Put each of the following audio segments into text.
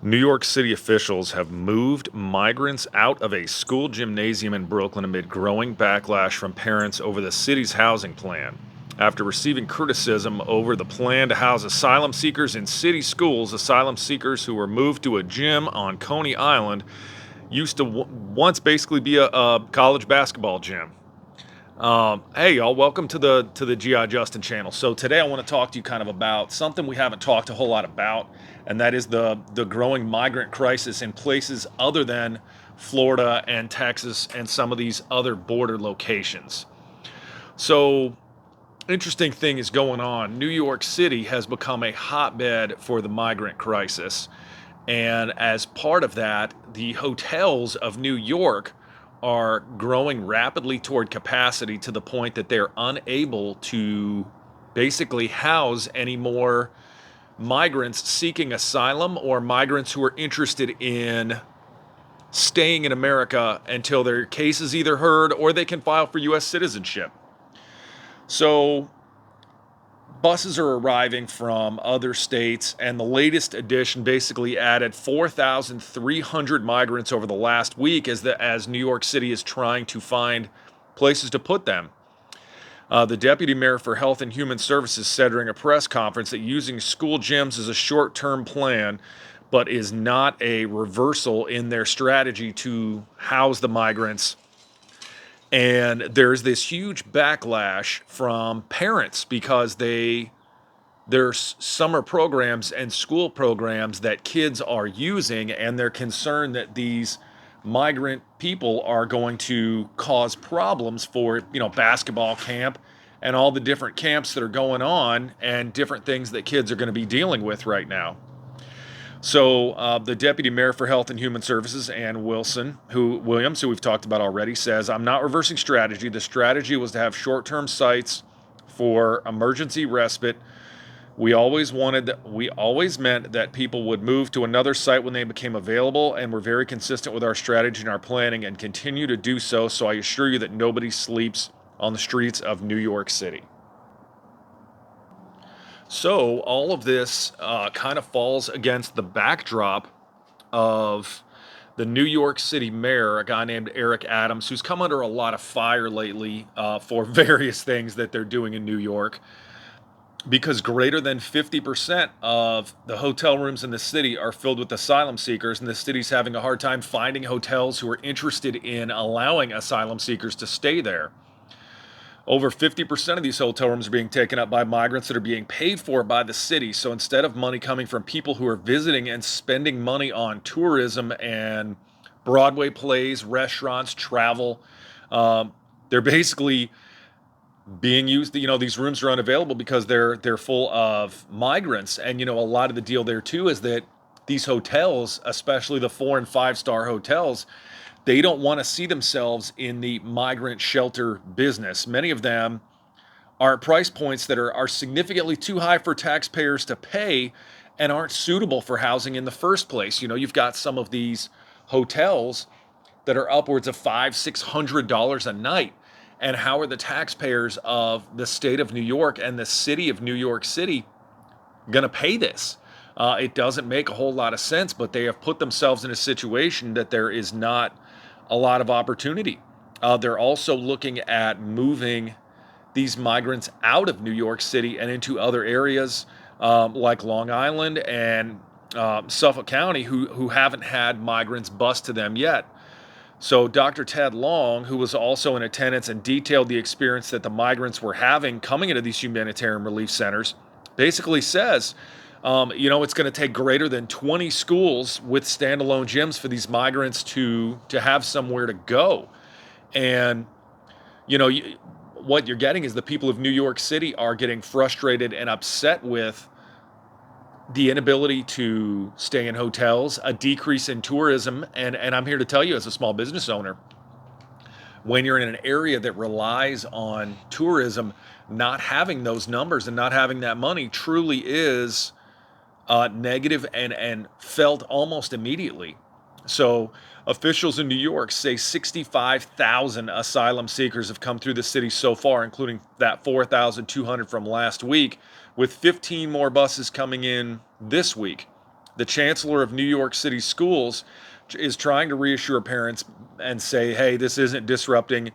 New York City officials have moved migrants out of a school gymnasium in Brooklyn amid growing backlash from parents over the city's housing plan. After receiving criticism over the plan to house asylum seekers in city schools, asylum seekers who were moved to a gym on Coney Island used to once basically be a college basketball gym. Hey y'all, welcome to the GI Justin channel. So today I want to talk to you kind of about something we haven't talked a whole lot about, and that is the growing migrant crisis in places other than Florida and Texas and some of these other border locations. So interesting thing is going on. New York City has become a hotbed for the migrant crisis. And as part of that, the hotels of New York are growing rapidly toward capacity to the point that they're unable to basically house any more migrants seeking asylum or migrants who are interested in staying in America until their case is either heard or they can file for U.S. citizenship. So buses are arriving from other states, and the latest edition basically added 4,300 migrants over the last week as New York City is trying to find places to put them. The deputy mayor for Health and Human Services said during a press conference that using school gyms is a short-term plan, but is not a reversal in their strategy to house the migrants. And there's this huge backlash from parents because there's summer programs and school programs that kids are using, and they're concerned that these migrant people are going to cause problems for, basketball camp and all the different camps that are going on and different things that kids are going to be dealing with right now. So the deputy mayor for Health and Human Services, Ann Williams, who we've talked about already, says, "I'm not reversing strategy. The strategy was to have short-term sites for emergency respite. We always meant that people would move to another site when they became available, and we're very consistent with our strategy and our planning and continue to do so. So I assure you that nobody sleeps on the streets of New York City." So all of this kind of falls against the backdrop of the New York City mayor, a guy named Eric Adams, who's come under a lot of fire lately for various things that they're doing in New York, because greater than 50% of the hotel rooms in the city are filled with asylum seekers, and the city's having a hard time finding hotels who are interested in allowing asylum seekers to stay there. Over 50% of these hotel rooms are being taken up by migrants that are being paid for by the city. So instead of money coming from people who are visiting and spending money on tourism and Broadway plays, restaurants, travel, they're basically being used. These rooms are unavailable because they're full of migrants. And a lot of the deal there too is that these hotels, especially the 4 and 5-star hotels, they don't want to see themselves in the migrant shelter business. Many of them are at price points that are significantly too high for taxpayers to pay and aren't suitable for housing in the first place. You've got some of these hotels that are upwards of $500-600 a night. And how are the taxpayers of the state of New York and the city of New York City going to pay this? It doesn't make a whole lot of sense, but they have put themselves in a situation that there is not a lot of opportunity. They're also looking at moving these migrants out of New York City and into other areas like Long Island and Suffolk County who haven't had migrants bus to them yet. So Dr. Ted Long, who was also in attendance and detailed the experience that the migrants were having coming into these humanitarian relief centers, basically says, it's going to take greater than 20 schools with standalone gyms for these migrants to have somewhere to go. And, what you're getting is the people of New York City are getting frustrated and upset with the inability to stay in hotels, a decrease in tourism. And I'm here to tell you, as a small business owner, when you're in an area that relies on tourism, not having those numbers and not having that money truly is negative and felt almost immediately. So officials in New York say 65,000 asylum seekers have come through the city so far, including that 4,200 from last week, with 15 more buses coming in this week. The chancellor of New York City schools is trying to reassure parents and say, hey, this isn't disrupting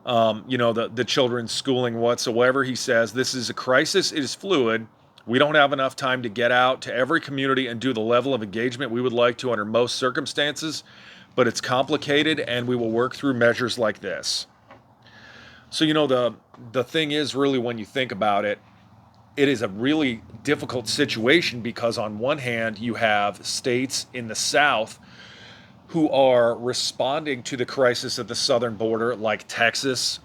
the children's schooling whatsoever. He says this is a crisis. It is fluid. We don't have enough time to get out to every community and do the level of engagement we would like to under most circumstances, but it's complicated and we will work through measures like this. So, the thing is, really, when you think about it, it is a really difficult situation because on one hand you have states in the South who are responding to the crisis at the southern border, like Texas,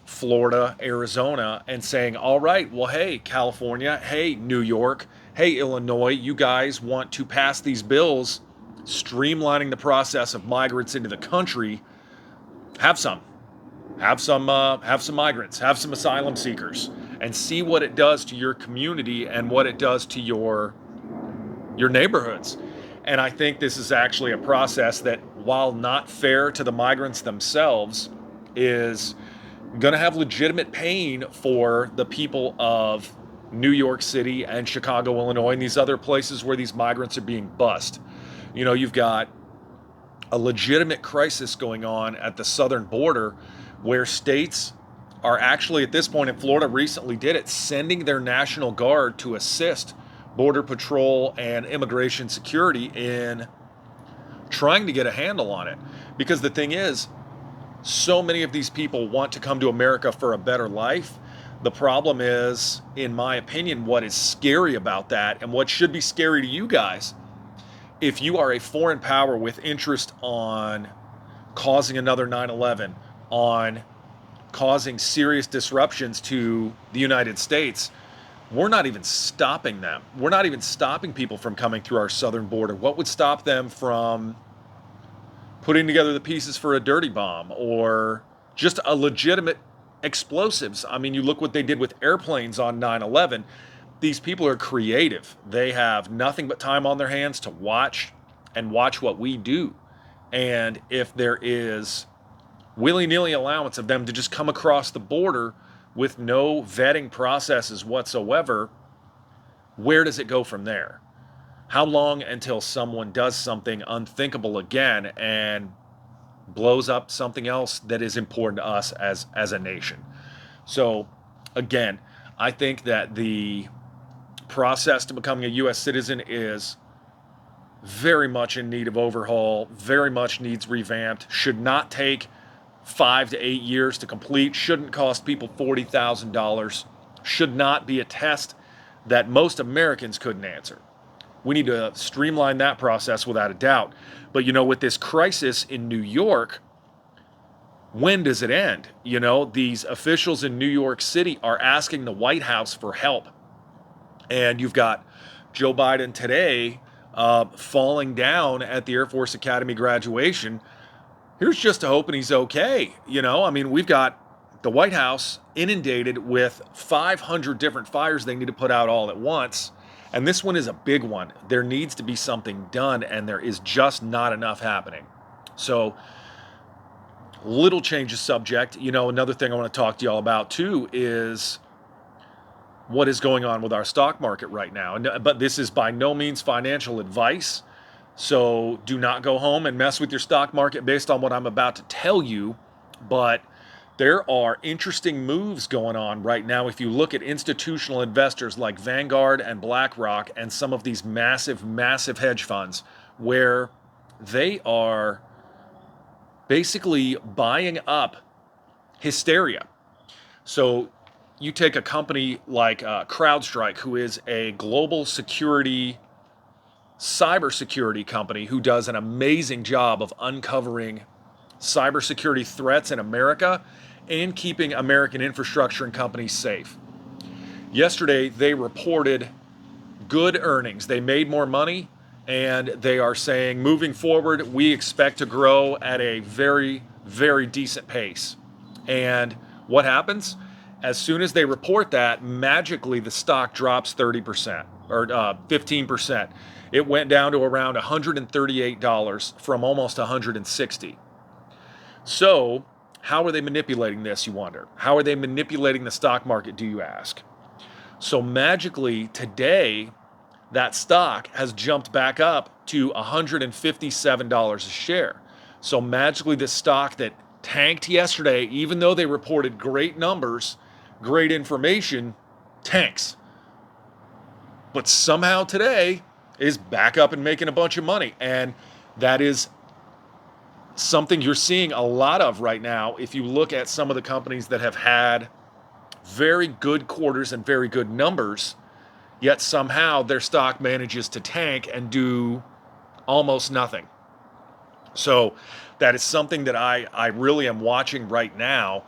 Florida, Arizona, and saying, all right, well, hey, California, hey, New York, hey, Illinois, you guys want to pass these bills streamlining the process of migrants into the country. Have some. Have some migrants, have some asylum seekers, and see what it does to your community and what it does to your neighborhoods. And I think this is actually a process that, while not fair to the migrants themselves, is going to have legitimate pain for the people of New York City and Chicago, Illinois, and these other places where these migrants are being bussed. You've got a legitimate crisis going on at the southern border where states are actually, at this point, in Florida recently did it, sending their National Guard to assist Border Patrol and Immigration Security in trying to get a handle on it. Because the thing is, so many of these people want to come to America for a better life. The problem is, in my opinion, what is scary about that, and what should be scary to you guys, if you are a foreign power with interest on causing another 9/11, on causing serious disruptions to the United States, we're not even stopping them. We're not even stopping people from coming through our southern border. What would stop them from putting together the pieces for a dirty bomb or just a legitimate explosives? I mean, you look what they did with airplanes on 9/11. These people are creative. They have nothing but time on their hands to watch and watch what we do. And if there is willy-nilly allowance of them to just come across the border with no vetting processes whatsoever, where does it go from there? How long until someone does something unthinkable again and blows up something else that is important to us as a nation? So again, I think that the process to becoming a U.S. citizen is very much in need of overhaul, very much needs revamped, should not take 5 to 8 years to complete, shouldn't cost people $40,000, should not be a test that most Americans couldn't answer. We need to streamline that process without a doubt. But with this crisis in New York, when does it end? These officials in New York City are asking the White House for help. And you've got Joe Biden today falling down at the Air Force Academy graduation. Here's just to hoping he's okay. I mean, we've got the White House inundated with 500 different fires they need to put out all at once. And this one is a big one. There needs to be something done, and there is just not enough happening. So, little change of subject. Another thing I want to talk to you all about too is what is going on with our stock market right now. But this is by no means financial advice. So do not go home and mess with your stock market based on what I'm about to tell you. But there are interesting moves going on right now. If you look at institutional investors like Vanguard and BlackRock and some of these massive, massive hedge funds, where they are basically buying up hysteria. So you take a company like CrowdStrike, who is a global cybersecurity company who does an amazing job of uncovering cybersecurity threats in America and keeping American infrastructure and companies safe. Yesterday, they reported good earnings. They made more money, and they are saying, moving forward, we expect to grow at a very, very decent pace. And what happens? As soon as they report that, magically the stock drops 30% or 15%. It went down to around $138 from almost $160. So, how are they manipulating this, you wonder? How are they manipulating the stock market, do you ask? So magically today, that stock has jumped back up to $157 a share. So magically, this stock that tanked yesterday, even though they reported great numbers, great information, tanks. But somehow today is back up and making a bunch of money. And that is something you're seeing a lot of right now if you look at some of the companies that have had very good quarters and very good numbers, yet somehow their stock manages to tank and do almost nothing. So that is something that I really am watching right now.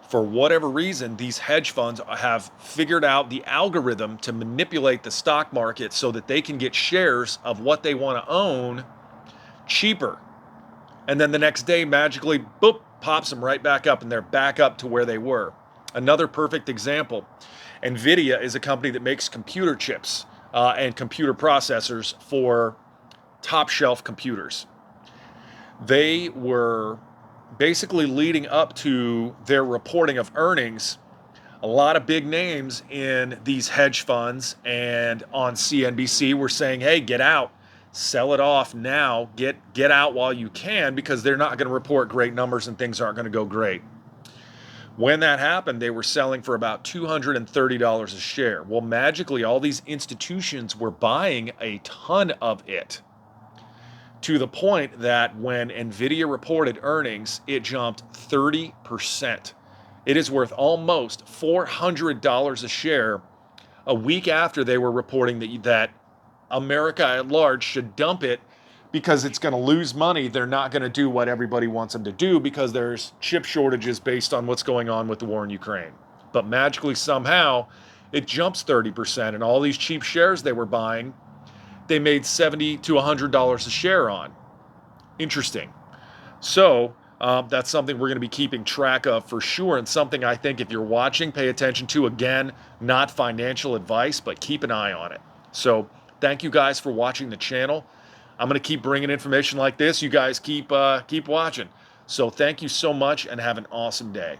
For whatever reason, these hedge funds have figured out the algorithm to manipulate the stock market so that they can get shares of what they want to own cheaper. And then the next day, magically, boop, pops them right back up, and they're back up to where they were. Another perfect example, NVIDIA is a company that makes computer chips and computer processors for top shelf computers. They were basically leading up to their reporting of earnings. A lot of big names in these hedge funds and on CNBC were saying, hey, get out, sell it off now, get out while you can, because they're not going to report great numbers and things aren't going to go great. When that happened, they were selling for about $230 a share. Well, magically, all these institutions were buying a ton of it, to the point that when NVIDIA reported earnings, it jumped 30%. It is worth almost $400 a share a week after they were reporting that America at large should dump it because it's going to lose money. They're not going to do what everybody wants them to do because there's chip shortages based on what's going on with the war in Ukraine. But magically, somehow, it jumps 30%, and all these cheap shares they were buying, they made $70 to $100 a share on. Interesting. So that's something we're going to be keeping track of for sure, and something I think if you're watching, pay attention to. Again, not financial advice, but keep an eye on it. So thank you guys for watching the channel. I'm going to keep bringing information like this. You guys keep watching. So thank you so much and have an awesome day.